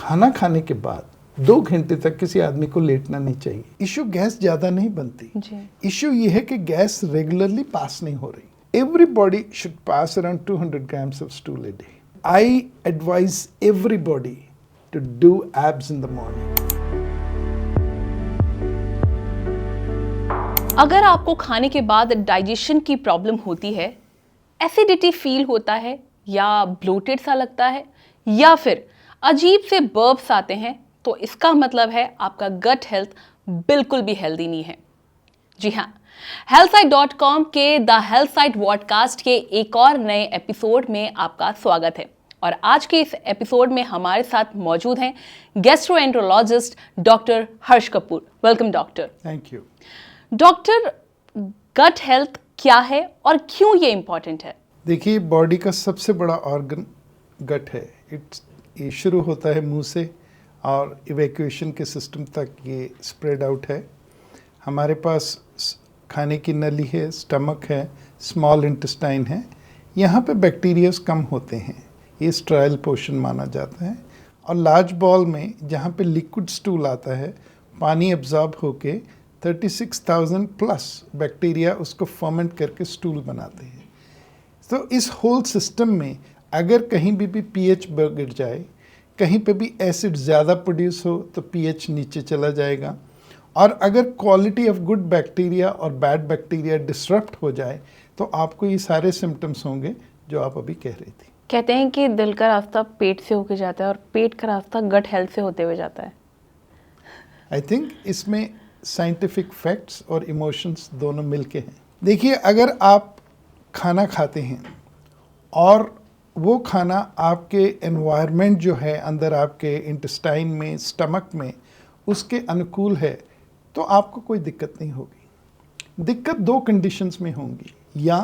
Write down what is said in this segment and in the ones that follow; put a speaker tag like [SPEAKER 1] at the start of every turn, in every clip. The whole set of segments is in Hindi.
[SPEAKER 1] खाना खाने के बाद 2 घंटे तक किसी आदमी को लेटना नहीं चाहिए। इशू गैस ज़्यादा नहीं बनती, इशू ये है कि गैस रेगुलरली पास नहीं हो रही। Everybody should pass around 200 grams of stool a day. I advise everybody to do abs in the morning.
[SPEAKER 2] अगर आपको खाने के बाद डाइजेशन की प्रॉब्लम होती है, एसिडिटी फील होता है या ब्लोटेड सा लगता है या फिर अजीब से बर्ब्स आते हैं, तो इसका मतलब है आपका गट हेल्थ बिल्कुल भी हेल्दी नहीं है। जी हाँ, healthsite.com के द हेल्थ साइट पॉडकास्ट के एक और नए एपिसोड में आपका स्वागत है। और आज के इस एपिसोड में हमारे साथ मौजूद हैं gastroenterologist doctor Harsh Kapoor. Welcome doctor.
[SPEAKER 1] Thank you.
[SPEAKER 2] Doctor, gut health क्या है और क्यों ये इंपॉर्टेंट है?
[SPEAKER 1] देखिए, बॉडी का सबसे बड़ा ऑर्गन गट है। ये शुरू होता है मुंह से और इवैक्यूएशन के सिस्टम तक ये स्प्रेड आउट है। हमारे पास खाने की नली है, स्टमक है, स्मॉल इंटेस्टाइन है। यहाँ पे बैक्टीरियाज कम होते हैं, ये स्ट्रायल पोर्शन माना जाता है। और लार्ज बॉल में जहाँ पे लिक्विड स्टूल आता है, पानी एब्जॉर्ब होके 36,000 प्लस बैक्टीरिया उसको फर्मेंट करके स्टूल बनाते हैं। तो इस होल सिस्टम में अगर कहीं भी पीएच गिर जाए, कहीं पे भी एसिड ज़्यादा प्रोड्यूस हो तो पीएच नीचे चला जाएगा। और अगर क्वालिटी ऑफ गुड बैक्टीरिया और बैड बैक्टीरिया डिसरप्ट हो जाए तो आपको ये सारे सिम्टम्स होंगे जो आप अभी कह रही थी।
[SPEAKER 2] कहते हैं कि दिल का रास्ता पेट से होके जाता है और पेट का रास्ता गट हेल्थ से होते हुए जाता है।
[SPEAKER 1] आई थिंक इसमें साइंटिफिक फैक्ट्स और इमोशंस दोनों मिलके हैं। देखिए, अगर आप खाना खाते हैं और वो खाना आपके एनवायरनमेंट जो है अंदर आपके इंटेस्टाइन में, स्टमक में, उसके अनुकूल है तो आपको कोई दिक्कत नहीं होगी। दिक्कत 2 कंडीशंस में होंगी। या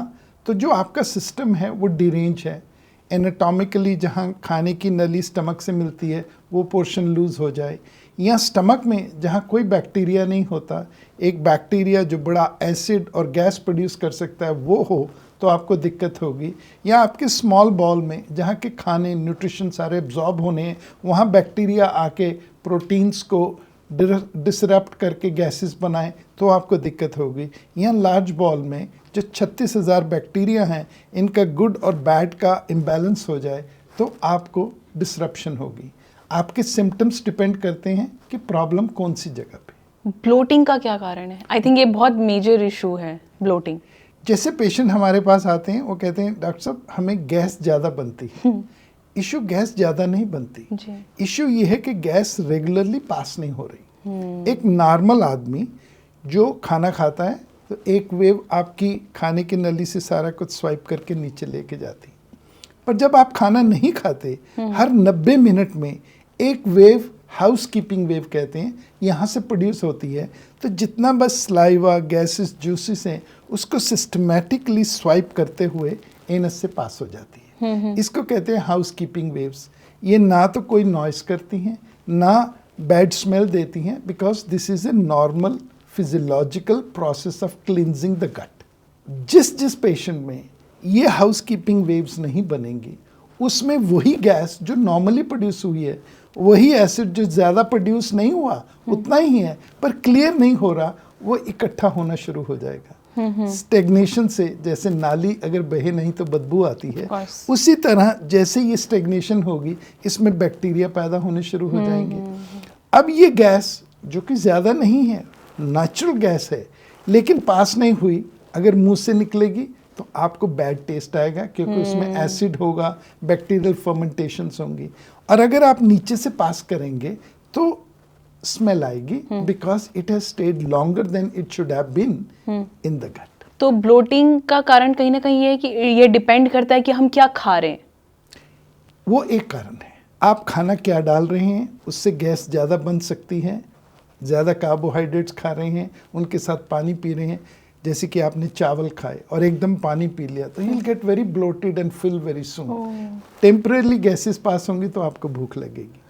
[SPEAKER 1] तो जो आपका सिस्टम है वो डिरेंज है, एनाटॉमिकली जहाँ खाने की नली स्टमक से मिलती है वो पोर्शन लूज़ हो जाए, या स्टमक में जहाँ कोई बैक्टीरिया नहीं होता, एक बैक्टीरिया जो बड़ा एसिड और गैस प्रोड्यूस कर सकता है वो हो तो आपको दिक्कत होगी। या आपके स्मॉल बॉल में जहाँ के खाने न्यूट्रिशन सारे एब्जॉर्ब होने हैं, वहाँ बैक्टीरिया आके प्रोटीन्स को डिसरप्ट करके गैसेस बनाए तो आपको दिक्कत होगी। या लार्ज बॉल में जो 36,000 बैक्टीरिया हैं, इनका गुड और बैड का इम्बैलेंस हो जाए तो आपको डिसरप्शन होगी। आपके सिम्टम्स डिपेंड करते हैं कि प्रॉब्लम कौन सी जगह पे।
[SPEAKER 2] ब्लोटिंग का क्या कारण है? आई थिंक ये बहुत मेजर इशू है ब्लोटिंग।
[SPEAKER 1] जैसे पेशेंट हमारे पास आते हैं वो कहते हैं डॉक्टर साहब हमें गैस ज़्यादा बनती है। इशू गैस ज़्यादा नहीं बनती, इशू ये है कि गैस रेगुलरली पास नहीं हो रही। एक नॉर्मल आदमी जो खाना खाता है तो एक वेव आपकी खाने की नली से सारा कुछ स्वाइप करके नीचे लेके जाती, पर जब आप खाना नहीं खाते, हर 90 मिनट में एक वेव, हाउस कीपिंग वेव कहते हैं, यहाँ से प्रोड्यूस होती है। तो जितना बस स्लाइवा, गैसेस, जूसेस हैं, उसको सिस्टमैटिकली स्वाइप करते हुए एनस से पास हो जाती है। इसको कहते हैं हाउस कीपिंग वेव्स। ये ना तो कोई नॉइस करती हैं, ना बैड स्मेल देती हैं, because this is a normal physiological process of cleansing the gut. जिस पेशेंट में ये हाउस कीपिंग वेव्स नहीं बनेंगी, उसमें वही गैस जो नॉर्मली प्रोड्यूस हुई है, वही एसिड जो ज़्यादा प्रोड्यूस नहीं हुआ उतना ही है पर क्लियर नहीं हो रहा, वो इकट्ठा होना शुरू हो जाएगा। स्टेग्नेशन से जैसे नाली अगर बहे नहीं तो बदबू आती है, उसी तरह जैसे ये स्टेग्नेशन होगी इसमें बैक्टीरिया पैदा होने शुरू हो जाएंगे। अब ये गैस जो कि ज़्यादा नहीं है, नेचुरल गैस है, लेकिन पास नहीं हुई, अगर मुंह से निकलेगी तो आपको बैड टेस्ट आएगा क्योंकि उसमें एसिड होगा, बैक्टीरियल फर्मेंटेशंस होंगी। और अगर आप नीचे से पास करेंगे तो स्मेल आएगी, because it has stayed longer than it should have been in the gut.
[SPEAKER 2] तो ब्लोटिंग का कारण कहीं ना कहीं ये है कि ये डिपेंड करता है कि हम क्या खा रहे हैं।
[SPEAKER 1] वो एक कारण है, आप खाना क्या डाल रहे हैं उससे गैस ज़्यादा बन सकती है। ज़्यादा कार्बोहाइड्रेट्स खा रहे हैं, उनके साथ पानी पी रहे हैं, जैसे कि आपने चावल खाए और एकदम पानी पी लिया तो you will get very bloated and fill very soon. Temporarily gases pass होंगी तो आपको भूख लगेगी।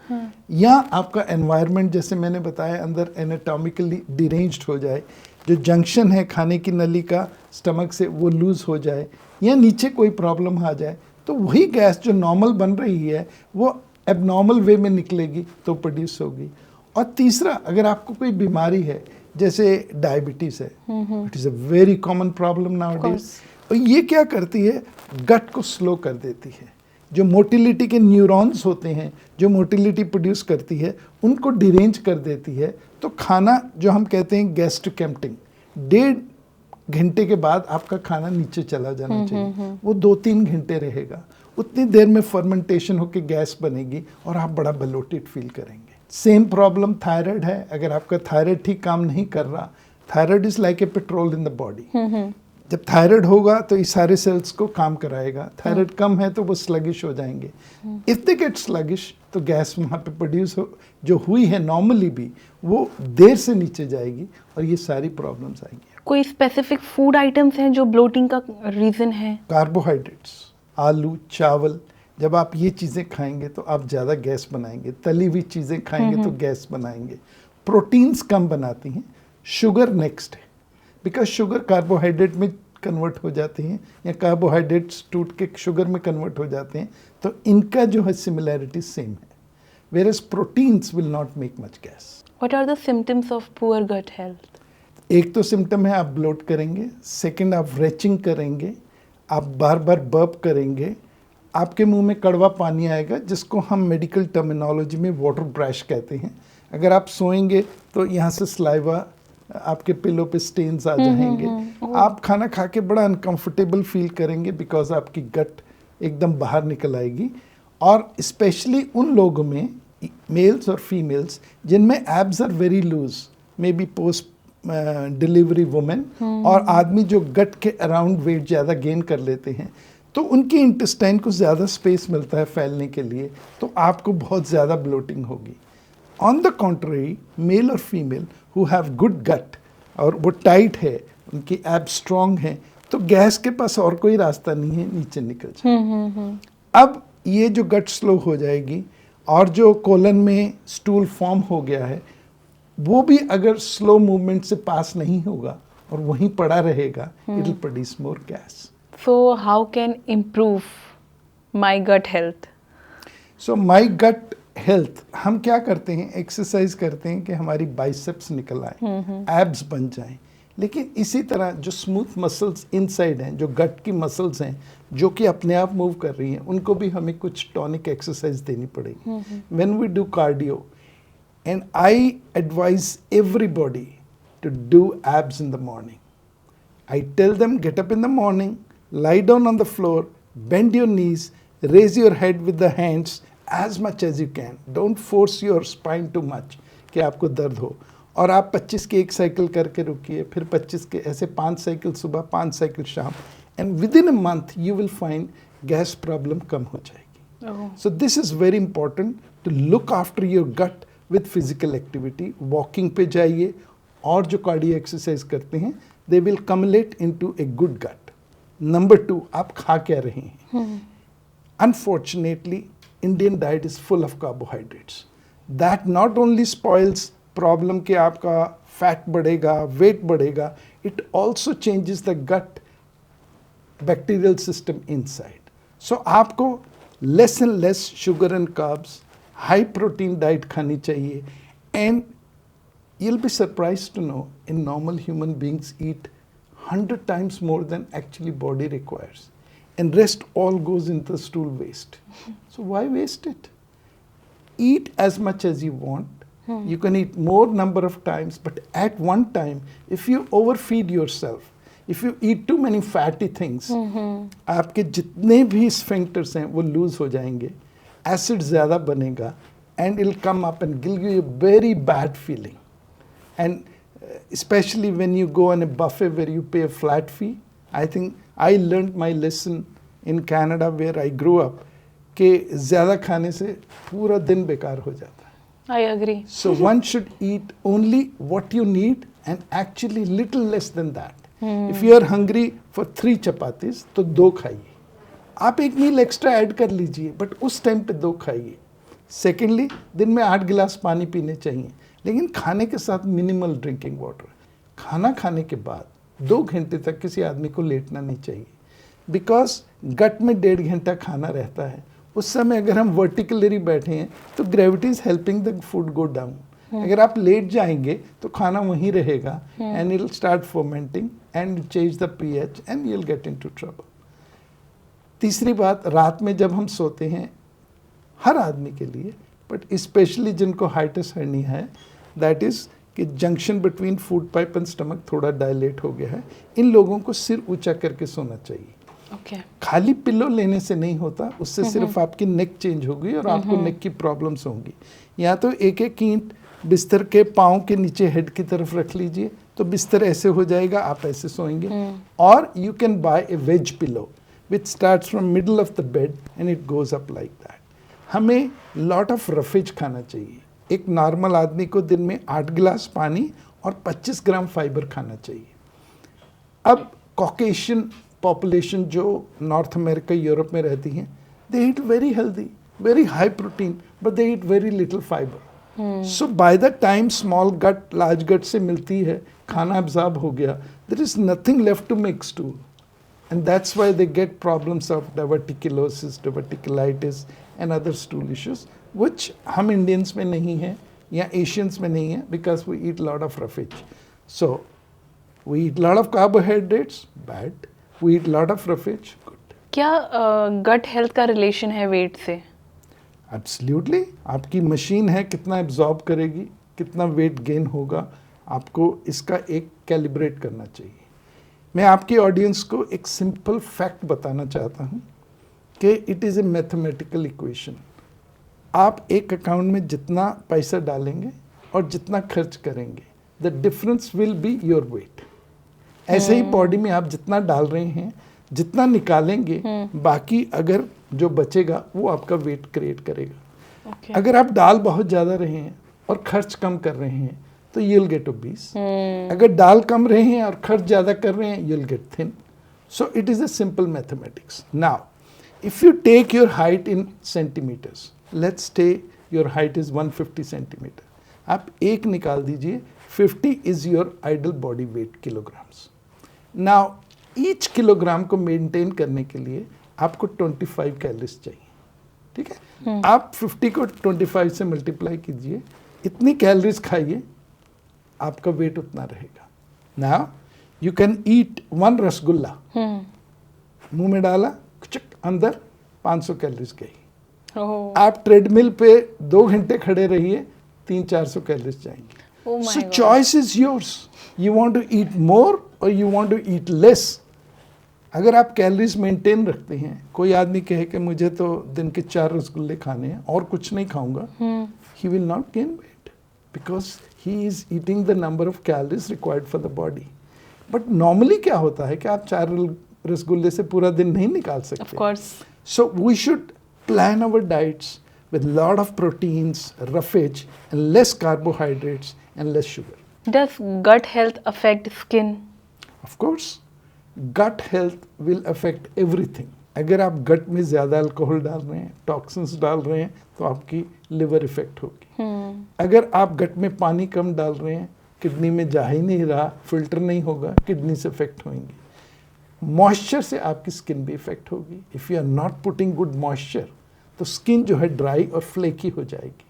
[SPEAKER 1] या आपका एनवायरनमेंट, जैसे मैंने बताया, अंदर एनाटॉमिकली डिरेंज्ड हो जाए, जो जंक्शन है खाने की नली का स्टमक से वो लूज़ हो जाए, या नीचे कोई प्रॉब्लम आ जाए, तो वही गैस जो नॉर्मल बन रही है वो एबनॉर्मल वे में निकलेगी तो प्रोड्यूस होगी। और तीसरा, अगर आपको कोई बीमारी है जैसे डायबिटीज़ है, it is a very common problem nowadays, और ये क्या करती है, गट को स्लो कर देती है। जो मोटिलिटी के न्यूरॉन्स होते हैं जो मोटिलिटी प्रोड्यूस करती है उनको डिरेंज कर देती है। तो खाना जो हम कहते हैं गैस्ट्रिक एम्प्टिंग, 1.5 घंटे के बाद आपका खाना नीचे चला जाना चाहिए, वो 2-3 घंटे रहेगा। उतनी देर में फर्मेंटेशन होकर गैस बनेगी और आप बड़ा ब्लोटेड फील करेंगे। सेम प्रॉब्लम थायराइड है। अगर आपका थायराइड ठीक काम नहीं कर रहा, thyroid is like a petrol in the body. जब थायराइड होगा तो इस सारे सेल्स को काम कराएगा, थायराइड कम है तो वो स्लगिश हो जाएंगे। इफ दे गेट स्लगिश तो गैस वहाँ पे प्रोड्यूस हो जो हुई है नॉर्मली भी, वो देर से नीचे जाएगी और ये सारी प्रॉब्लम्स आएंगी।
[SPEAKER 2] कोई स्पेसिफिक फूड आइटम्स हैं जो ब्लोटिंग का रीजन है?
[SPEAKER 1] कार्बोहाइड्रेट्स, आलू, चावल, जब आप ये चीज़ें खाएंगे तो आप ज़्यादा गैस बनाएंगे। तली हुई चीज़ें खाएंगे तो गैस बनाएंगे। प्रोटीन्स कम बनाती हैं। शुगर नेक्स्ट है, बिकॉज शुगर कार्बोहाइड्रेट में कन्वर्ट हो जाती हैं या कार्बोहाइड्रेट्स टूट के शुगर में कन्वर्ट हो जाते हैं, तो इनका जो है सिमिलैरिटी सेम है, whereas proteins will not make much gas.
[SPEAKER 2] What are the symptoms of poor gut health?
[SPEAKER 1] एक तो सिम्टम है आप ब्लोट करेंगे, सेकंड आप रेचिंग करेंगे, आप बार बार बर्प करेंगे, आपके मुंह में कड़वा पानी आएगा जिसको हम मेडिकल टर्मिनोलॉजी में वाटर ब्रश कहते हैं। अगर आप सोएंगे तो यहाँ से स्लाइवा आपके पिलो पे स्टेन्स आ जाएंगे। आप खाना खा के बड़ा अनकंफर्टेबल फील करेंगे बिकॉज आपकी गट एकदम बाहर निकल आएगी। और स्पेशली उन लोगों में, मेल्स और फीमेल्स, जिनमें abs are very loose, may be post delivery women, और आदमी जो गट के अराउंड वेट ज़्यादा गेन कर लेते हैं, तो उनके इंटेस्टाइन को ज़्यादा स्पेस मिलता है फैलने के लिए, तो आपको बहुत ज़्यादा ब्लोटिंग होगी। ऑन द कॉन्ट्ररी, मेल और फीमेल हु हैव गुड गट और वो टाइट है, उनकी एब स्ट्रॉन्ग है, तो गैस के पास और कोई रास्ता नहीं है, नीचे निकल जाए। अब ये जो गट स्लो हो जाएगी और जो कोलन में स्टूल फॉर्म हो गया है, वो भी अगर स्लो मूवमेंट से पास नहीं होगा और वहीं पड़ा रहेगा, it will produce more gas.
[SPEAKER 2] So how can improve my gut health?
[SPEAKER 1] So my gut health, हम क्या करते हैं, एक्सरसाइज करते हैं कि हमारी बाइसेप्स निकल आए, एब्स बन जाएं। लेकिन इसी तरह जो स्मूथ मसल्स इनसाइड हैं, जो गट की मसल्स हैं जो कि अपने आप मूव कर रही हैं, उनको भी हमें कुछ टॉनिक एक्सरसाइज देनी पड़ेगी। When we do cardio, and I advise everybody to do abs in the morning. I tell them, get up in the morning, lie down on the floor, bend your knees, raise your head with the hands as much as you can. Don't force your spine too much कि आपको दर्द हो। और आप 25 की एक साइकिल करके रुकिए, फिर 25 के ऐसे 5 साइकिल सुबह, 5 साइकिल शाम, and within a month you will find gas problem कम हो जाएगी। So this is very important to look after your gut with physical activity. Walking पे जाइए और जो कार्डियो एक्सरसाइज करते हैं, they will accumulate into a good gut. Number 2, आप खा क्या रहे हैं? Unfortunately, Indian diet is full of carbohydrates. That not only spoils problem कि आपका fat बढ़ेगा, weight बढ़ेगा, it also changes the gut bacterial system inside. So आपको less and less sugar and carbs, high protein diet खानी चाहिए, and you'll be surprised to know in normal human beings eat 100 times more than actually body requires, and rest all goes into the stool waste. So why waste it? Eat as much as you want. You can eat more number of times, but at one time, if you overfeed yourself, if you eat too many fatty things, आपके जितने भी sphincters हैं वो lose हो जाएंगे, acid ज़्यादा बनेगा, and it'll come up and give you a very bad feeling. And especially when you go on a buffet where you pay a flat fee, I think I learned my lesson in Canada where I grew up कि ज़्यादा खाने से पूरा दिन बेकार हो जाता है।
[SPEAKER 2] I agree.
[SPEAKER 1] So one should eat only what you need and actually little less than that. If you are hungry for 3 chapatis, तो 2 खाइए। आप एक मील एक्स्ट्रा ऐड कर लीजिए, बट उस टाइम पे 2 खाइए। सेकेंडली, दिन में 8 गिलास पानी पीने चाहिए, लेकिन खाने के साथ मिनिमल ड्रिंकिंग वाटर। खाना खाने के बाद 2 घंटे तक किसी आदमी को लेटना नहीं चाहिए, बिकॉज गट में 1.5 घंटा खाना रहता है, उस समय अगर हम वर्टिकली बैठे हैं तो gravity is helping the food go down. अगर आप लेट जाएंगे तो खाना वहीं रहेगा and it will start fermenting and change the pH and you will get into trouble. तीसरी बात, रात में जब हम सोते हैं, हर आदमी के लिए बट स्पेशली जिनको हाइटिस हर्निया है, दैट इज कि junction between food pipe and stomach थोड़ा डायलेट हो गया है, इन लोगों को सिर ऊंचा करके सोना चाहिए।
[SPEAKER 2] Okay.
[SPEAKER 1] खाली पिलो लेने से नहीं होता, उससे सिर्फ आपकी नेक चेंज होगी और आपको नेक की प्रॉब्लम्स होंगी। या तो एक एक ईंट बिस्तर के पाँव के नीचे हेड की तरफ रख लीजिए तो बिस्तर ऐसे हो जाएगा, आप ऐसे सोएंगे। और you can buy a wedge pillow which starts from middle of the bed and it goes up like that. हमें लॉट ऑफ रफेज खाना चाहिए। एक नॉर्मल आदमी को दिन में 8 गिलास पानी और 25 ग्राम फाइबर खाना चाहिए। अब कॉकेशियन पॉपुलेशन जो नॉर्थ अमेरिका यूरोप में रहती हैं, they eat very healthy, very high protein, but they eat very little fibre. So by the time small gut large gut से मिलती है, खाना एब्जॉर्ब हो गया, there is nothing left to make stool and that's why they get problems of diverticulosis, diverticulitis and other stool issues which हम इंडियंस में नहीं है या एशियंस में नहीं है because we eat lot of roughage. So we eat lot of carbohydrates, bad, we eat lot of roughage, good.
[SPEAKER 2] क्या गट हेल्थ का रिलेशन है वेट से?
[SPEAKER 1] Absolutely. आपकी मशीन है, कितना एब्जॉर्ब करेगी, कितना वेट गेन होगा, आपको इसका एक कैलिब्रेट करना चाहिए। मैं आपकी ऑडियंस को एक सिंपल फैक्ट बताना चाहता हूँ कि it is a mathematical equation. आप एक अकाउंट में जितना पैसा डालेंगे और जितना खर्च करेंगे, the difference will be your weight. ऐसे ही बॉडी में आप जितना डाल रहे हैं, जितना निकालेंगे, बाकी अगर जो बचेगा वो आपका वेट क्रिएट करेगा।
[SPEAKER 2] Okay.
[SPEAKER 1] अगर आप डाल बहुत ज़्यादा रहे हैं और खर्च कम कर रहे हैं तो यू विल गेट ओबीस। अगर डाल कम रहे हैं और खर्च ज़्यादा कर रहे हैं, you will get thin. So it is a simple mathematics. Now if you take your height in centimetres, let's say your height is 150 centimetre, आप एक निकाल दीजिए, 50 is your ideal body weight kilograms. Now each kilogram को मेंटेन करने के लिए आपको 25 कैलोरीज चाहिए, ठीक है? आप 50 को 25 से मल्टीप्लाई कीजिए, इतनी कैलोरीज खाइए, आपका वेट उतना रहेगा। Now you can eat 1 rasgulla, मुंह में डाला, चक अंदर 500 कैलोरीज गई। आप ट्रेडमिल पे 2 घंटे खड़े रहिए, 300-400 कैलोरीज जाएंगे। So choice is yours. You want to eat more or you want to eat less. अगर आप कैलोरीज मेंटेन रखते हैं, कोई आदमी कहे कि मुझे तो दिन के 4 रसगुल्ले खाने हैं और कुछ नहीं खाऊंगा, he will not gain weight because he is eating the number of calories required for the body. But normally क्या होता है कि आप 4 रसगुल्ले से पूरा दिन नहीं निकाल सकते।
[SPEAKER 2] Of course.
[SPEAKER 1] So we should plan our diets with lot of proteins, roughage, and less carbohydrates and less sugar.
[SPEAKER 2] Does gut health affect skin?
[SPEAKER 1] Of course, gut health will affect everything. अगर आप गट में ज़्यादा अल्कोहल डाल रहे हैं, टॉक्सिन्स डाल रहे हैं, तो आपकी लिवर इफेक्ट होगी। अगर आप गट में पानी कम डाल रहे हैं, किडनी में जा ही नहीं रहा, फिल्टर नहीं होगा, किडनी से इफेक्ट होंगी। मॉइस्चर से आपकी स्किन भी इफेक्ट होगी। If you are not putting good moisture, तो स्किन जो है ड्राई और फ्लेकी हो जाएगी।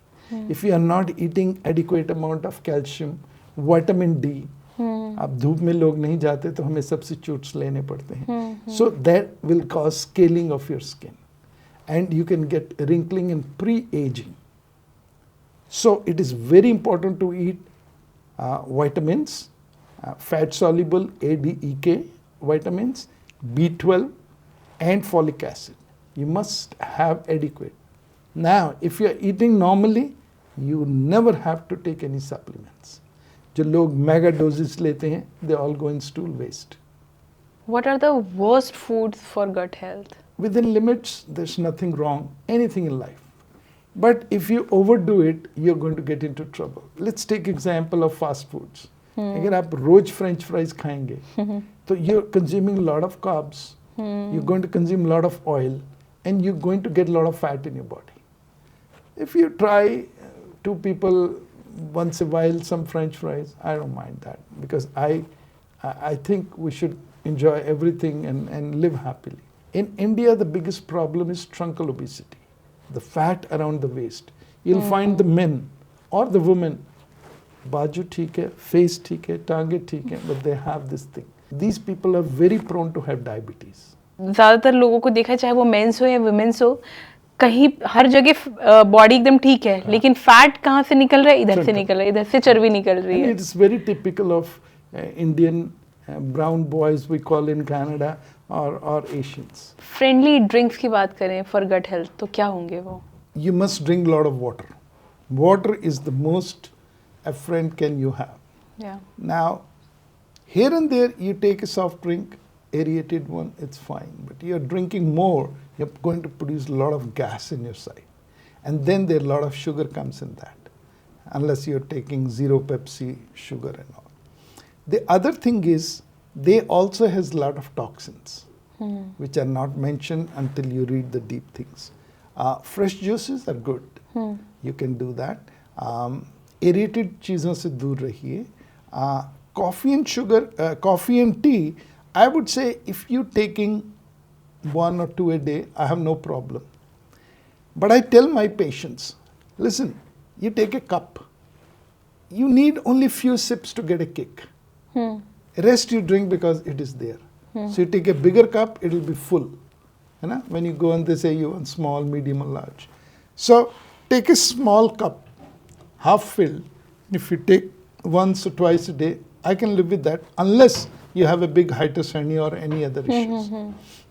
[SPEAKER 1] If you are not eating adequate amount of calcium, vitamin D, अब धूप में लोग नहीं जाते तो हमें सब्स्टिट्यूट्स लेने पड़ते हैं, so that will cause scaling of your skin and you can get wrinkling in pre ageing. So it is very important to eat vitamins, fat soluble ADEK vitamins, B12 and folic acid. You must have adequate. Now, if you are eating normally, you never have to take any supplements. जो लोग मेगा डोजेस लेते हैं, they all go in stool waste.
[SPEAKER 2] What are the worst foods for gut health?
[SPEAKER 1] Within limits, there's nothing wrong, anything in life. But if you overdo it, you're going to get into trouble. Let's take example of fast foods. अगर आप रोज फ्रेंच फ्राइज खाएंगे, तो you're consuming a lot of carbs, you're going to consume a lot of oil, and you're going to get a lot of fat in your body. If you try 2 people once a while some French fries, I don't mind that, because I think we should enjoy everything and live happily. In India, the biggest problem is truncal obesity. the fat around the waist. You'll find the men or the women, बाजू ठीक है, face ठीक है, टांगे ठीक है, but they have this thing. These people are very prone to have diabetes.
[SPEAKER 2] ज्यादातर लोगों को देखा है, चाहे वो मेंस हो या वुमेन्स हो, कहीं हर जगह बॉडी एकदम ठीक है, लेकिन फैट कहाँ से निकल रहा है? इधर से निकल रहा है, इधर से चर्बी निकल रही है.
[SPEAKER 1] And it's very typical of Indian brown boys we call in Canada or Asians.
[SPEAKER 2] Friendly drinks की बात करें फॉर गट हेल्थ, तो क्या होंगे वो?
[SPEAKER 1] You must drink a lot of water. Water is the most a friend can you have.
[SPEAKER 2] Yeah.
[SPEAKER 1] Now, here and there you take a soft drink, aerated one, it's fine. But you're drinking more, you're going to produce a lot of gas in your side. And then there a lot of sugar comes in that, unless you're taking zero Pepsi, sugar and all. The other thing is, they also has a lot of toxins, which are not mentioned until you read the deep things. Fresh juices are good. You can do that. Aerated चीज़ों से दूर रहिए. Coffee and sugar, coffee and tea, I would say if you're taking 1 or 2 a day, I have no problem. But I tell my patients, listen, you take a cup. You need only few sips to get a kick. Rest you drink because it is there. So you take a bigger cup, it will be full. You know? When you go and they say you want small, medium or large. So take a small cup, half filled. If you take once or twice a day, I can live with that unless you have a big hypertension or any other issues.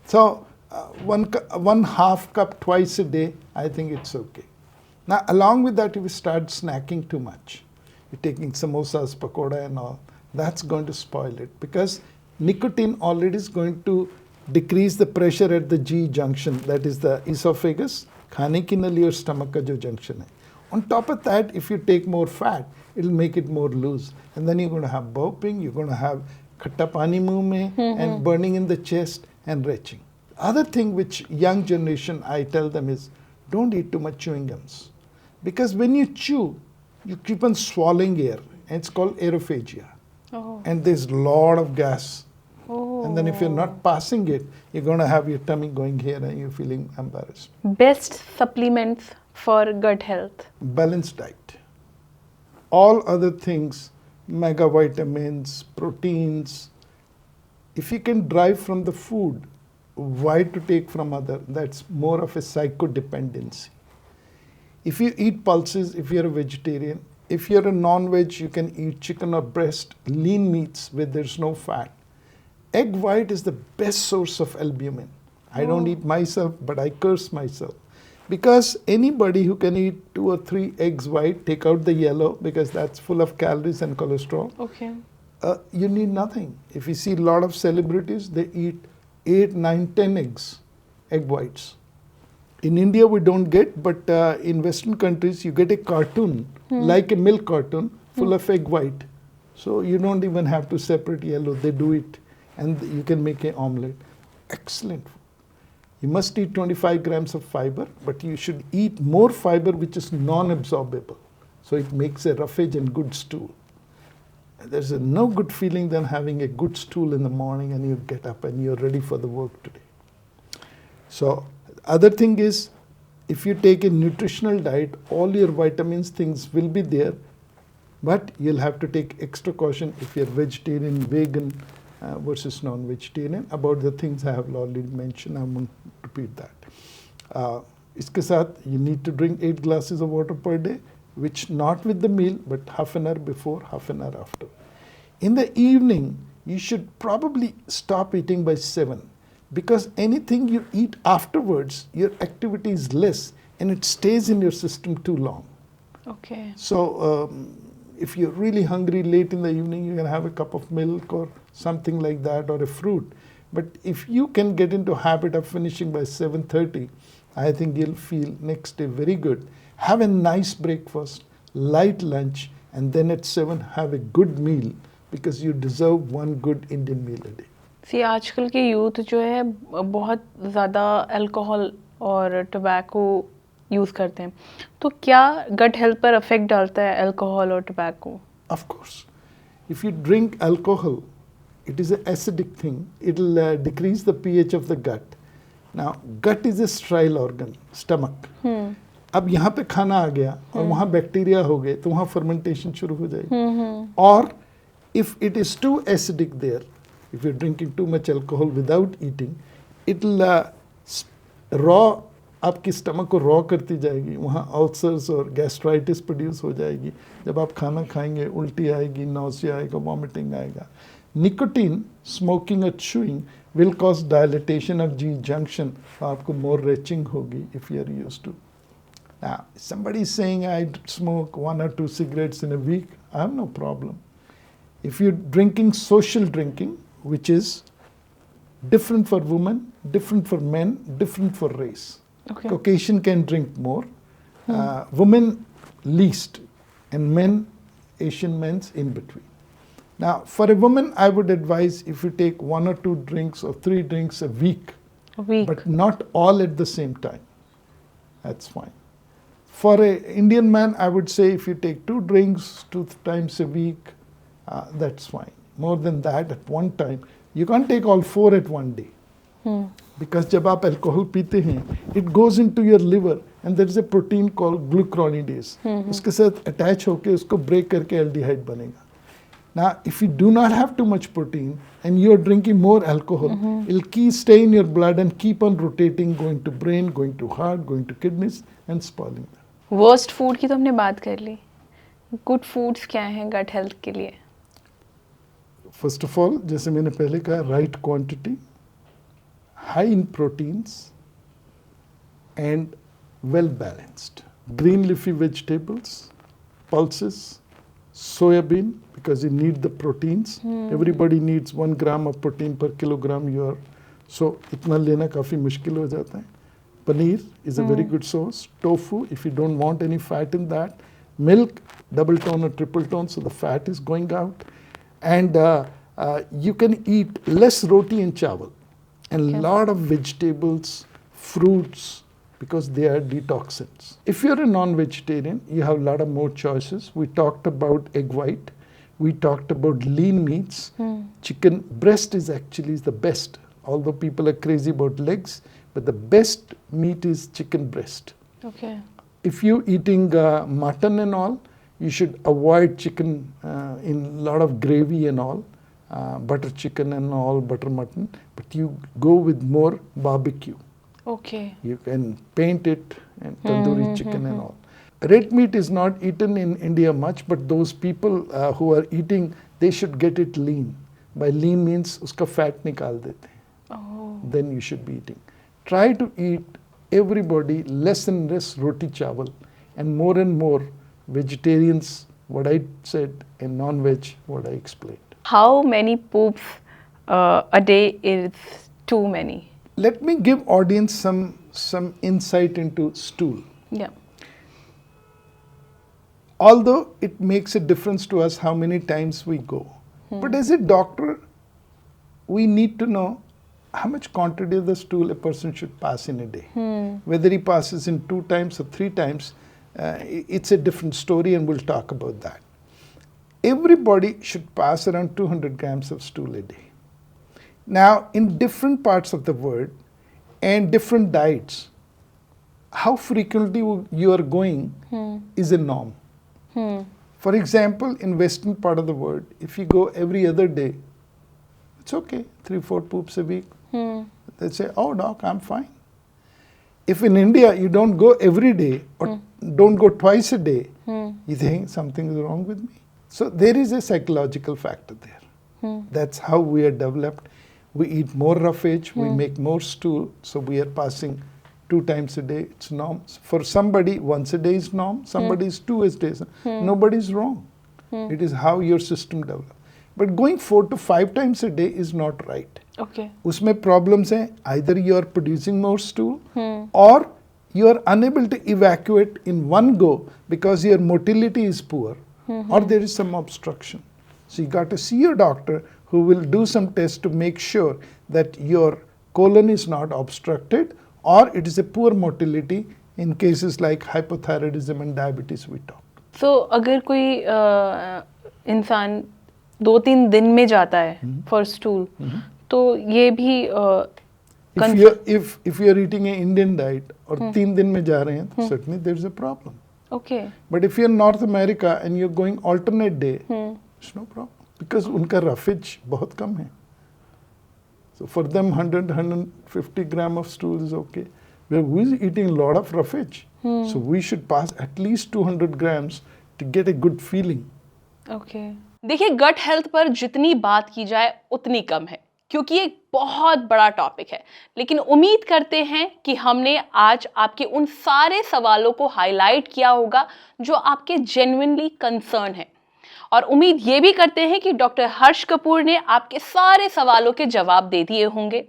[SPEAKER 1] So one half cup twice a day, I think it's okay. Now along with that, if you start snacking too much, you're taking samosas, pakoda and all, that's going to spoil it because nicotine already is going to decrease the pressure at the G junction, that is the esophagus, खाने की नली और stomach का जो junction है. On top of that, if you take more fat, it'll make it more loose. And then you're going to have burping, you're going to have khatta pani muh mein and burning in the chest and retching. Other thing which young generation I tell them is, don't eat too much chewing gums. Because when you chew, you keep on swallowing air. And it's called aerophagia.
[SPEAKER 2] Oh.
[SPEAKER 1] And there's a lot of gas.
[SPEAKER 2] Oh.
[SPEAKER 1] And then if you're not passing it, you're going to have your tummy going here and you're feeling embarrassed.
[SPEAKER 2] Best supplements for gut health?
[SPEAKER 1] Balanced diet. All other things, mega vitamins, proteins, if you can derive from the food, why to take from other? That's more of a psychodependency. If you eat pulses, if you're a vegetarian, if you're a non-veg, you can eat chicken or breast, lean meats where there's no fat. Egg white is the best source of albumin. I don't eat myself, but I curse myself. Because anybody who can eat 2 or 3 eggs white, take out the yellow because that's full of calories and cholesterol.
[SPEAKER 2] Okay.
[SPEAKER 1] You need nothing. If you see a lot of celebrities, they eat 8, 9, 10 eggs, egg whites. In India, we don't get, but in Western countries, you get a cartoon, like a milk cartoon, full of egg white. So you don't even have to separate yellow. They do it, and you can make an omelette. Excellent. You must eat 25 grams of fiber, but you should eat more fiber which is non-absorbable. So it makes a roughage and good stool. There's no good feeling than having a good stool in the morning and you get up and you're ready for the work today. So other thing is, if you take a nutritional diet, all your vitamins, things will be there, but you'll have to take extra caution if you're vegetarian, vegan, versus non-vegetarian. About the things I have already mentioned, I won't repeat that. Iske saath, you need to drink 8 glasses of water per day, which not with the meal, but half an hour before, half an hour after. In the evening, you should probably stop eating by 7, because anything you eat afterwards, your activity is less and it stays in your system too long.
[SPEAKER 2] Okay.
[SPEAKER 1] So if you're really hungry late in the evening, you can have a cup of milk or something like that, or a fruit. But if you can get into habit of finishing by 7:30, I think you'll feel next day very good. Have a nice breakfast, light lunch, and then at 7 have a good meal, because you deserve one good Indian meal a day.
[SPEAKER 2] सी आजकल के यूथ जो है बहुत ज़्यादा अल्कोहल और टबैको यूज़ करते हैं, तो क्या गट हेल्थ पर अफेक्ट डालता है अल्कोहल और tobacco?
[SPEAKER 1] Of course. If you drink alcohol, it is an acidic thing. It'll decrease the pH of the gut. Now, gut is a sterile organ, stomach. अब यहाँ पे खाना आ गया और वहाँ बैक्टीरिया हो गए तो वहाँ फर्मेंटेशन शुरू हो जाएगी. और if it is too acidic there, if you're drinking too much alcohol without eating, it'll raw आपकी स्टमक को रॉ करती जाएगी, वहाँ अल्सर्स और गैस्ट्राइटिस प्रोड्यूस हो जाएगी. जब आप खाना खाएंगे उल्टी आएगी, नौसिया आएगा, वॉमिटिंग आएगा. निकोटीन, स्मोकिंग और chewing will cause dilatation of G junction. आपको more retching होगी if you are used to. Now, somebody is saying I smoke 1 or 2 cigarettes in a week. I have no problem. If you're drinking social drinking, which is different for women, different for men, different for race.
[SPEAKER 2] Okay.
[SPEAKER 1] Caucasian can drink more, women least, and men, Asian men's in between. Now, for a woman, I would advise if you take 1 or 2 drinks or 3 drinks a week, but not all at the same time. That's fine. For an Indian man, I would say if you take 2 drinks 2 times a week, that's fine. More than that at one time, you can't take all 4 at one day. Because जब आप alcohol पीते हैं, it goes into your liver and there is a protein called glucuronidase. उसके साथ attach होके उसको break करके aldehyde बनेगा. Now, if you do not have too much protein and you are drinking more alcohol, it'll stay in your blood and keep on rotating, going to brain, going to heart, going to kidneys and spoiling them.
[SPEAKER 2] Worst food की तो हमने बात कर ली. Good foods क्या हैं gut health के लिए?
[SPEAKER 1] First of all, जैसे मैंने पहले कहा, right quantity, high in proteins and well balanced. Green leafy vegetables, pulses, soya bean, because you need the proteins. Everybody needs 1 gram of protein per kilogram. So इतना लेना काफ़ी मुश्किल हो जाता है. Paneer is a very good source. Tofu, if you don't want any fat in that. Milk, double tone or triple tone, so the fat is going out. And you can eat less roti and chawal and a lot of vegetables, fruits, because they are detoxins. If you're a non-vegetarian, you have a lot of more choices. We talked about egg white. We talked about lean meats. Chicken breast is actually the best, although people are crazy about legs, but the best meat is chicken breast.
[SPEAKER 2] Okay.
[SPEAKER 1] If you're eating mutton and all, you should avoid chicken in a lot of gravy and all, butter chicken and all, butter mutton, but you go with more barbecue.
[SPEAKER 2] Okay.
[SPEAKER 1] You can paint it and tandoori chicken and all. Red meat is not eaten in India much, but those people who are eating, they should get it lean. By lean means uska fat nikal dete.
[SPEAKER 2] Oh.
[SPEAKER 1] Then you should be eating. Try to eat, everybody, less and less roti chawal and more vegetarians, what I said, and non-veg, what I explained.
[SPEAKER 2] How many poops a day is too many?
[SPEAKER 1] Let me give audience some insight into stool.
[SPEAKER 2] Yeah.
[SPEAKER 1] Although it makes a difference to us how many times we go. But as a doctor, we need to know how much quantity of the stool a person should pass in a day. Whether he passes in 2 times or 3 times, it's a different story and we'll talk about that. Everybody should pass around 200 grams of stool a day. Now, in different parts of the world and different diets, how frequently you are going is a norm. For example, in western part of the world, if you go every other day, it's okay, 3-4 poops a week. They say, oh doc, I'm fine. If in India you don't go every day or don't go twice a day, you think something is wrong with me. So there is a psychological factor there. That's how we are developed. We eat more roughage, we make more stool, so we are passing 2 times a day, it's norm. For somebody, once a day is norm, somebody is 2 a day. Nobody is wrong. It is how your system develops. But going 4 to 5 times a day is not right.
[SPEAKER 2] Okay.
[SPEAKER 1] उसमें problems हैं, either you are producing more stool or you are unable to evacuate in one go because your motility is poor or there is some obstruction. So you got to see your doctor who will do some tests to make sure that your colon is not obstructed or it is a poor motility in cases like hypothyroidism and diabetes we talked.
[SPEAKER 2] So अगर कोई इंसान 2-3 दिन में जाता है for stool, तो ये भी
[SPEAKER 1] if you are eating an Indian diet और 3 दिन में जा रहे हैं तो certainly there is a problem.
[SPEAKER 2] Okay.
[SPEAKER 1] But if you're in North America and you're going alternate day, it's no problem because उनका roughage बहुत कम है. So for them 150 gram of stool is okay. Where who is eating a lot of roughage? So we should pass at least 200 grams to get a good feeling.
[SPEAKER 2] Okay. देखिए, गट हेल्थ पर जितनी बात की जाए उतनी कम है क्योंकि ये एक बहुत बड़ा टॉपिक है, लेकिन उम्मीद करते हैं कि हमने आज आपके उन सारे सवालों को हाईलाइट किया होगा जो आपके जेन्युइनली कंसर्न है, और उम्मीद ये भी करते हैं कि डॉक्टर हर्ष कपूर ने आपके सारे सवालों के जवाब दे दिए होंगे।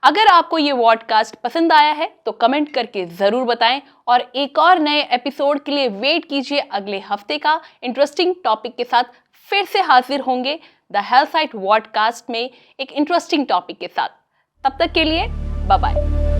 [SPEAKER 2] अगर आपको ये पॉडकास्ट पसंद आया है तो कमेंट करके ज़रूर बताएं, और एक और नए एपिसोड के लिए वेट कीजिए। अगले हफ्ते का इंटरेस्टिंग टॉपिक के साथ फिर से हाजिर होंगे द हेल्थ साइट पॉडकास्ट में एक इंटरेस्टिंग टॉपिक के साथ। तब तक के लिए बाय बाय।